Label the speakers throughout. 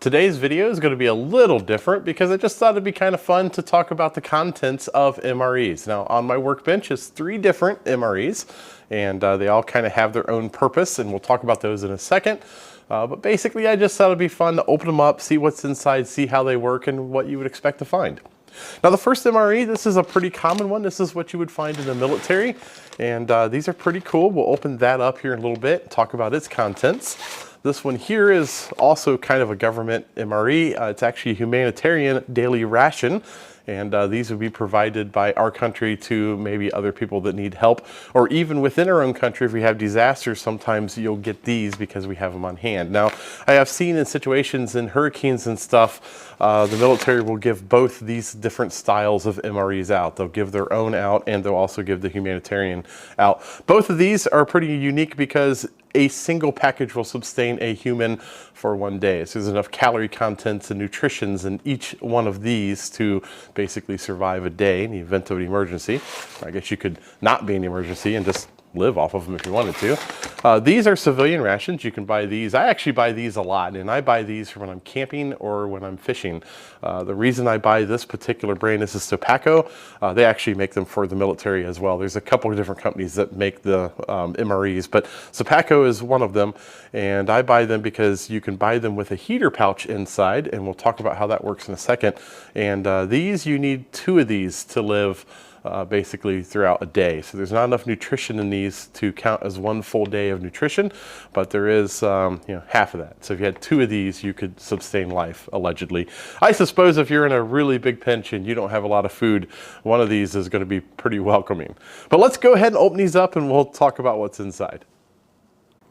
Speaker 1: Today's video is going to be a little different because I just thought it'd be kind of fun to talk about the contents of MREs. Now, on my workbench is 3 different MREs, and they all kind of have their own purpose, and we'll talk about those in a second. But basically, I just thought it'd be fun to open them up, see what's inside, see how they work, and what you would expect to find. Now, the first MRE, this is a pretty common one. This is what you would find in the military, and these are pretty cool. We'll open that up here in a little bit and talk about its contents. This one here is also kind of a government MRE. It's actually a humanitarian daily ration, and these would be provided by our country to maybe other people that need help, or even within our own country. If we have disasters, sometimes you'll get these because we have them on hand. Now, I have seen in situations in hurricanes and stuff, the military will give both these different styles of MREs out. They'll give their own out, and they'll also give the humanitarian out. Both of these are pretty unique because a single package will sustain a human for 1 day. So there's enough calorie contents and nutritions in each one of these to basically survive a day in the event of an emergency. I guess you could not be in an emergency and just live off of them if you wanted to. These are civilian rations. You can buy these. I actually buy these a lot, and I buy these for when I'm camping or when I'm fishing. The reason I buy this particular brand, this is Sopakco. They actually make them for the military as well. There's a couple of different companies that make the MREs, but Sopakco is one of them, and I buy them because you can buy them with a heater pouch inside, and we'll talk about how that works in a second. And these, you need 2 of these to live basically throughout a day. So there's not enough nutrition in these to count as 1 full day of nutrition, but there is half of that. So if you had 2 of these, you could sustain life, allegedly. I suppose if you're in a really big pinch and you don't have a lot of food, one of these is going to be pretty welcoming. But let's go ahead and open these up and we'll talk about what's inside.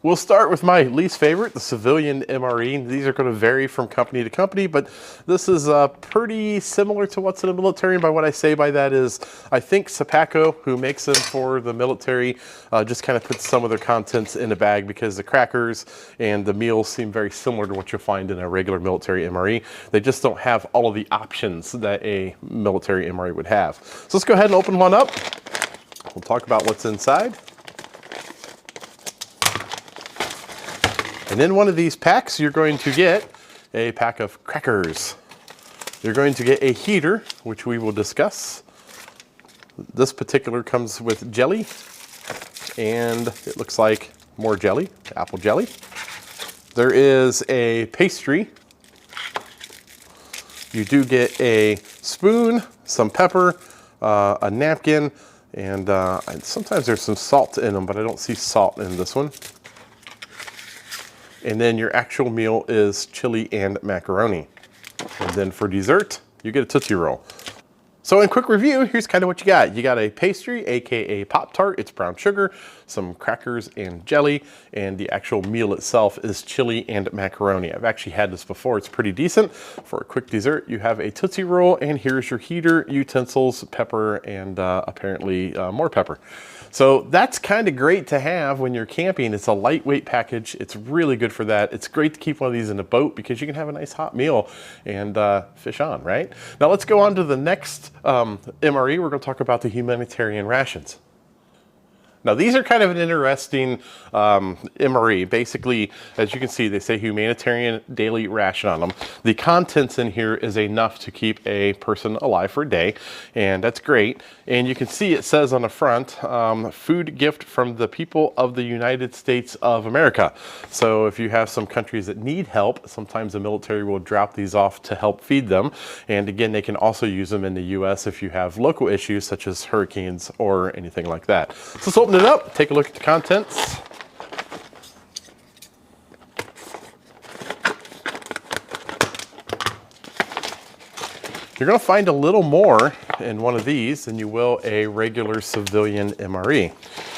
Speaker 1: We'll start with my least favorite, the civilian MRE. These are going to vary from company to company, but this is pretty similar to what's in the military. And by what I say by that is, I think Sopakco, who makes them for the military, just kind of puts some of their contents in a bag because the crackers and the meals seem very similar to what you'll find in a regular military MRE. They just don't have all of the options that a military MRE would have. So let's go ahead and open one up. We'll talk about what's inside. And in one of these packs, you're going to get a pack of crackers. You're going to get a heater, which we will discuss. This particular comes with jelly, and it looks like more jelly, apple jelly. There is a pastry. You do get a spoon, some pepper, a napkin, and sometimes there's some salt in them, but I don't see salt in this one. And then your actual meal is chili and macaroni. And then for dessert, you get a Tootsie Roll. So in quick review, here's kind of what you got. You got a pastry, AKA Pop-Tart. It's brown sugar, some crackers and jelly, and the actual meal itself is chili and macaroni. I've actually had this before. It's pretty decent. For a quick dessert, you have a Tootsie Roll, and here's your heater, utensils, pepper, and apparently more pepper. So that's kind of great to have when you're camping. It's a lightweight package. It's really good for that. It's great to keep one of these in a boat because you can have a nice hot meal and fish on, right? Now let's go on to the next MRE. We're going to talk about the humanitarian rations. Now these are kind of an interesting MRE. Basically, as you can see, they say humanitarian daily ration on them. The contents in here is enough to keep a person alive for a day, and that's great. And you can see it says on the front, food gift from the people of the United States of America. So if you have some countries that need help, sometimes the military will drop these off to help feed them. And again, they can also use them in the US if you have local issues such as hurricanes or anything like that. So let's open it up, take a look at the contents. You're going to find a little more in one of these than you will a regular civilian MRE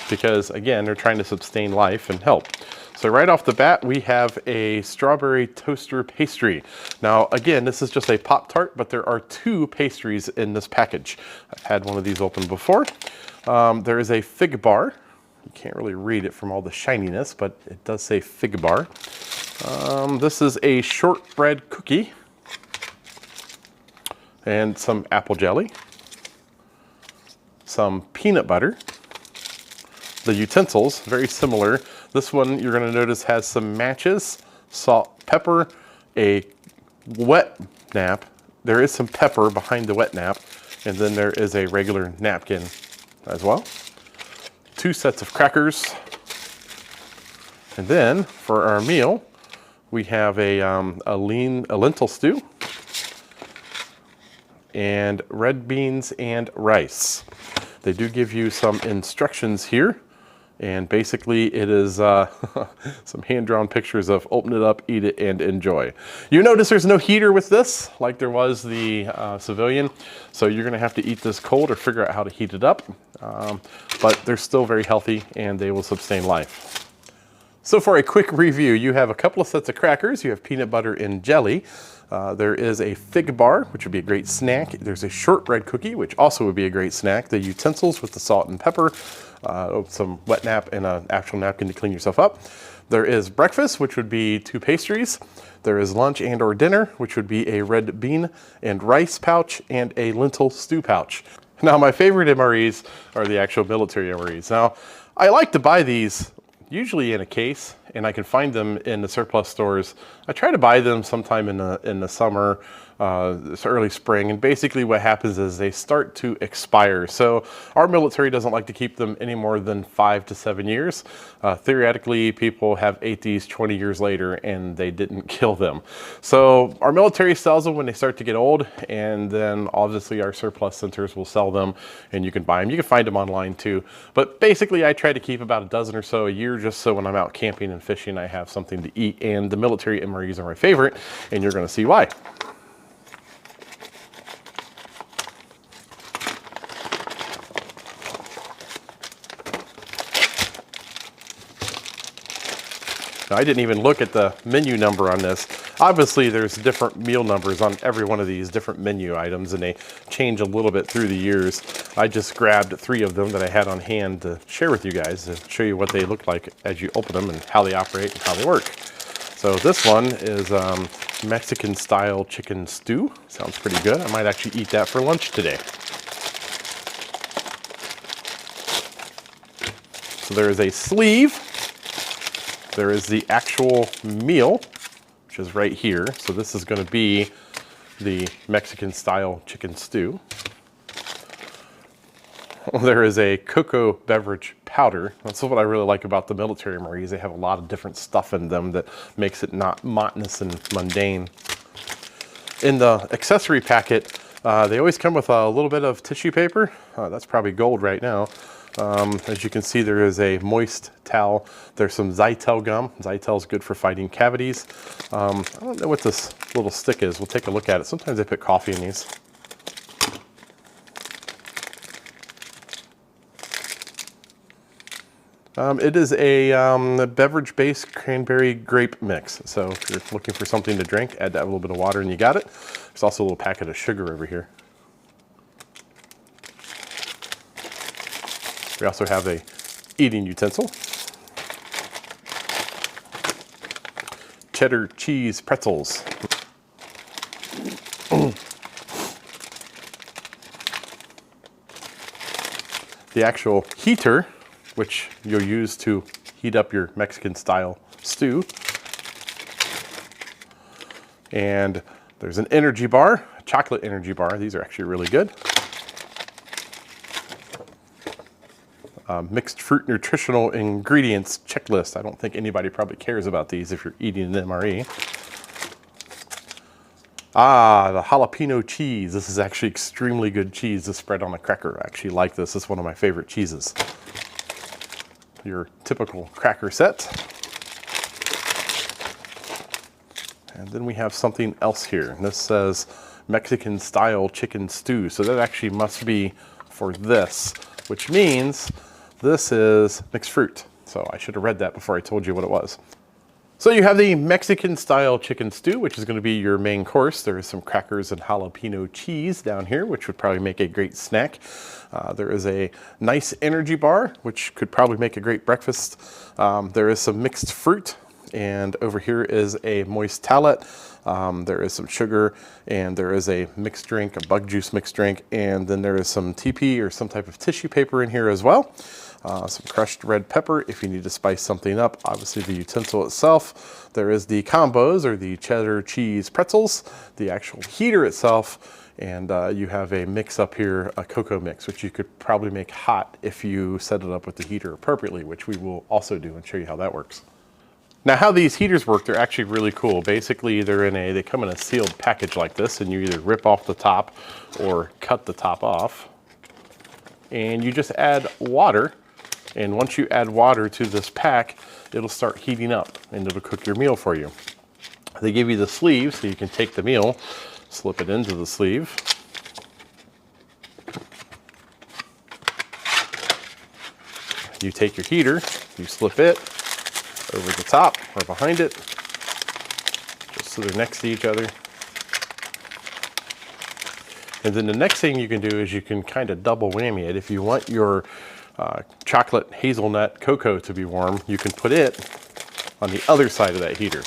Speaker 1: because, again, they're trying to sustain life and help. So right off the bat, we have a strawberry toaster pastry. Now, again, this is just a Pop-Tart, but there are 2 pastries in this package. I've had one of these open before. There is a fig bar. You can't really read it from all the shininess, but it does say fig bar. This is a shortbread cookie and some apple jelly, some peanut butter. The utensils, very similar. This one you're going to notice has some matches, salt, pepper, a wet nap. There is some pepper behind the wet nap, and then there is a regular napkin as well. 2 sets of crackers. And then for our meal, we have a lentil stew and red beans and rice. They do give you some instructions here, and basically it is some hand-drawn pictures of open it up, eat it, and enjoy. You notice there's no heater with this, like there was the civilian, so you're gonna have to eat this cold or figure out how to heat it up, but they're still very healthy and they will sustain life. So for a quick review, you have a couple of sets of crackers, you have peanut butter and jelly. There is a fig bar, which would be a great snack. There's a shortbread cookie, which also would be a great snack. The utensils with the salt and pepper, some wet nap and an actual napkin to clean yourself up. There is breakfast, which would be 2 pastries. There is lunch and or dinner, which would be a red bean and rice pouch and a lentil stew pouch. Now, my favorite MREs are the actual military MREs. Now, I like to buy these usually in a case, and I can find them in the surplus stores. I try to buy them sometime in the summer, early spring, and basically what happens is they start to expire. So our military doesn't like to keep them any more than 5 to 7 years. Theoretically, people have ate these 20 years later and they didn't kill them. So our military sells them when they start to get old, and then obviously our surplus centers will sell them and you can buy them. You can find them online too. But basically I try to keep about a dozen or so a year, just so when I'm out camping and fishing I have something to eat, and the military MREs are my favorite, and you're going to see why. Now, I didn't even look at the menu number on this. Obviously, there's different meal numbers on every one of these different menu items, and they change a little bit through the years. I just grabbed 3 of them that I had on hand to share with you guys, to show you what they look like as you open them and how they operate and how they work. So this one is Mexican style chicken stew. Sounds pretty good. I might actually eat that for lunch today. So there is a sleeve. There is the actual meal, which is right here. So this is going to be the Mexican style chicken stew. There is a cocoa beverage powder. That's what I really like about the military MREs. They have a lot of different stuff in them that makes it not monotonous and mundane. In the accessory packet, they always come with a little bit of tissue paper. That's probably gold right now. As you can see, there is a moist towel. There's some Zytel gum. Zytel is good for fighting cavities. I don't know what this little stick is. We'll take a look at it. Sometimes they put coffee in these. It is a beverage-based cranberry grape mix. So if you're looking for something to drink, add that a little bit of water and you got it. There's also a little packet of sugar over here. We also have a eating utensil. Cheddar cheese pretzels. The actual heater, which you'll use to heat up your Mexican style stew. And there's an energy bar, a chocolate energy bar. These are actually really good. Mixed fruit nutritional ingredients checklist. I don't think anybody probably cares about these if you're eating an MRE. The jalapeno cheese. This is actually extremely good cheese to spread on a cracker. I actually like this. This is one of my favorite cheeses. Your typical cracker set. And then we have something else here. And this says Mexican style chicken stew. So that actually must be for this, which means this is mixed fruit. So I should have read that before I told you what it was. So you have the Mexican style chicken stew, which is going to be your main course. There is some crackers and jalapeno cheese down here, which would probably make a great snack. There is a nice energy bar, which could probably make a great breakfast. There is some mixed fruit, and over here is a moist towelette. There is some sugar, and there is a mixed drink, a bug juice mixed drink, and then there is some TP or some type of tissue paper in here as well. some crushed red pepper if you need to spice something up. Obviously the utensil itself. There is the combos, or the cheddar cheese pretzels, the actual heater itself, and you have a mix up here, a cocoa mix, which you could probably make hot if you set it up with the heater appropriately, which we will also do and show you how that works. Now, how these heaters work, they're actually really cool. Basically, they come in a sealed package like this, and you either rip off the top or cut the top off. And you just add water, and once you add water to this pack, it'll start heating up, and it'll cook your meal for you. They give you the sleeve, so you can take the meal, slip it into the sleeve. You take your heater, you slip it over the top or behind it, just so they're next to each other. And then the next thing you can do is you can kind of double whammy it. If you want your chocolate hazelnut cocoa to be warm, you can put it on the other side of that heater.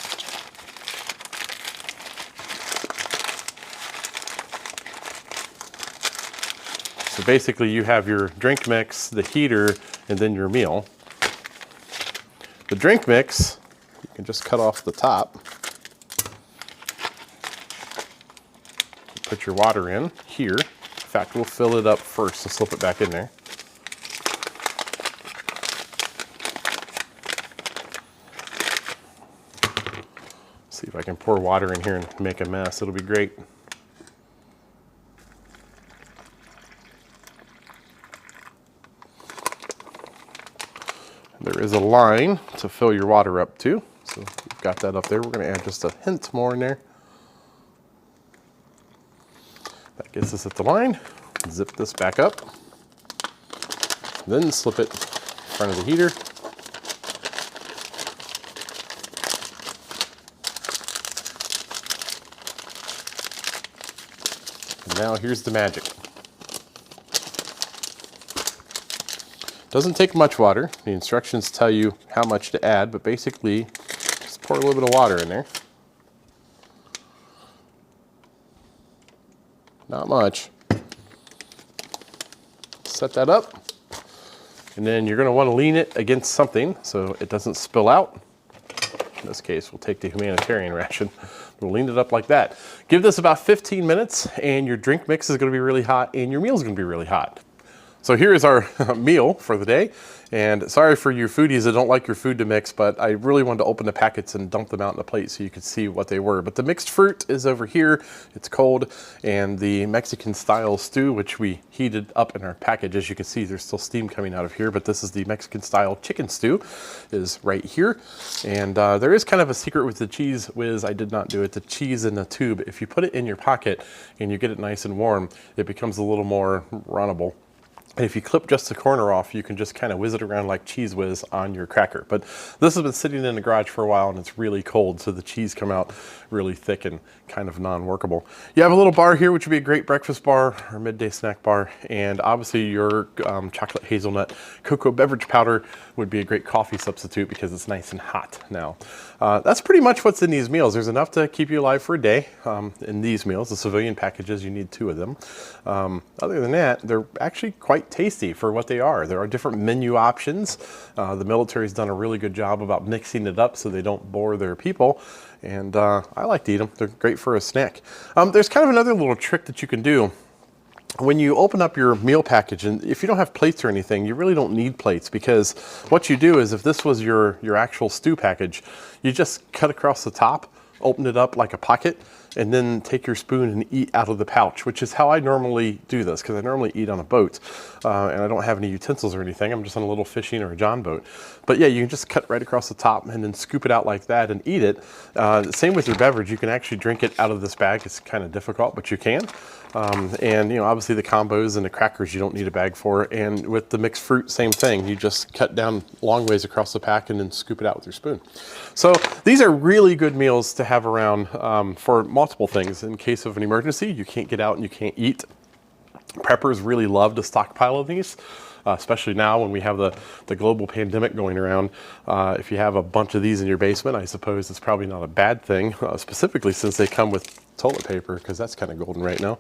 Speaker 1: So basically you have your drink mix, the heater, and then your meal. The drink mix, you can just cut off the top. Put your water in here. In fact, we'll fill it up first and slip it back in there. See if I can pour water in here and make a mess. It'll be great. There is a line to fill your water up to. So we've got that up there. We're going to add just a hint more in there. That gets us at the line. Zip this back up. Then slip it in front of the heater. And now here's the magic. Doesn't take much water. The instructions tell you how much to add, but basically just pour a little bit of water in there. Not much. Set that up, and then you're going to want to lean it against something so it doesn't spill out. In this case, we'll take the Humanitarian Ration. We'll lean it up like that. Give this about 15 minutes, and your drink mix is going to be really hot, and your meal is going to be really hot. So here is our meal for the day, and sorry for you foodies that don't like your food to mix, but I really wanted to open the packets and dump them out in a plate so you could see what they were. But the mixed fruit is over here, it's cold, and the Mexican style stew, which we heated up in our package, as you can see there's still steam coming out of here, but this is the Mexican style chicken stew, is right here. And there is kind of a secret with the cheese whiz. I did not do it. The cheese in the tube, if you put it in your pocket and you get it nice and warm, it becomes a little more runnable. And if you clip just the corner off, you can just kind of whiz it around like cheese whiz on your cracker. But this has been sitting in the garage for a while, and it's really cold, so the cheese come out really thick and kind of non-workable. You have a little bar here, which would be a great breakfast bar or midday snack bar. And obviously your chocolate hazelnut cocoa beverage powder would be a great coffee substitute because it's nice and hot now. That's pretty much what's in these meals. There's enough to keep you alive for a day in these meals. The civilian packages, you need 2 of them. Other than that, they're actually quite tasty for what they are. There are different menu options. The military's done a really good job about mixing it up so they don't bore their people. And I like to eat them. They're great for a snack. There's kind of another little trick that you can do. When you open up your meal package, and if you don't have plates or anything, you really don't need plates, because what you do is, if this was your actual stew package, you just cut across the top, open it up like a pocket, and then take your spoon and eat out of the pouch, which is how I normally do this, because I normally eat on a boat, and I don't have any utensils or anything. I'm just on a little fishing or a John boat. But yeah, you can just cut right across the top and then scoop it out like that and eat it. Same with your beverage. You can actually drink it out of this bag. It's kind of difficult, but you can. And you know, obviously the combos and the crackers you don't need a bag for. And with the mixed fruit, same thing. You just cut down long ways across the pack and then scoop it out with your spoon. So these are really good meals to have around for multiple things. In case of an emergency, you can't get out and you can't eat. Preppers really love to stockpile of these. Especially now when we have the global pandemic going around. If you have a bunch of these in your basement, I suppose it's probably not a bad thing, specifically since they come with toilet paper because that's kind of golden right now.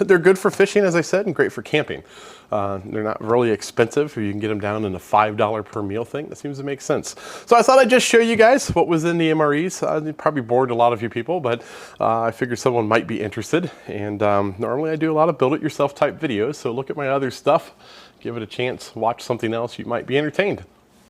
Speaker 1: They're good for fishing, as I said, and great for camping. They're not really expensive. You can get them down in a $5 per meal thing. That seems to make sense. So I thought I'd just show you guys what was in the MREs. It probably bored a lot of you people, but I figured someone might be interested. And normally I do a lot of build-it-yourself type videos, so look at my other stuff, give it a chance, watch something else, you might be entertained.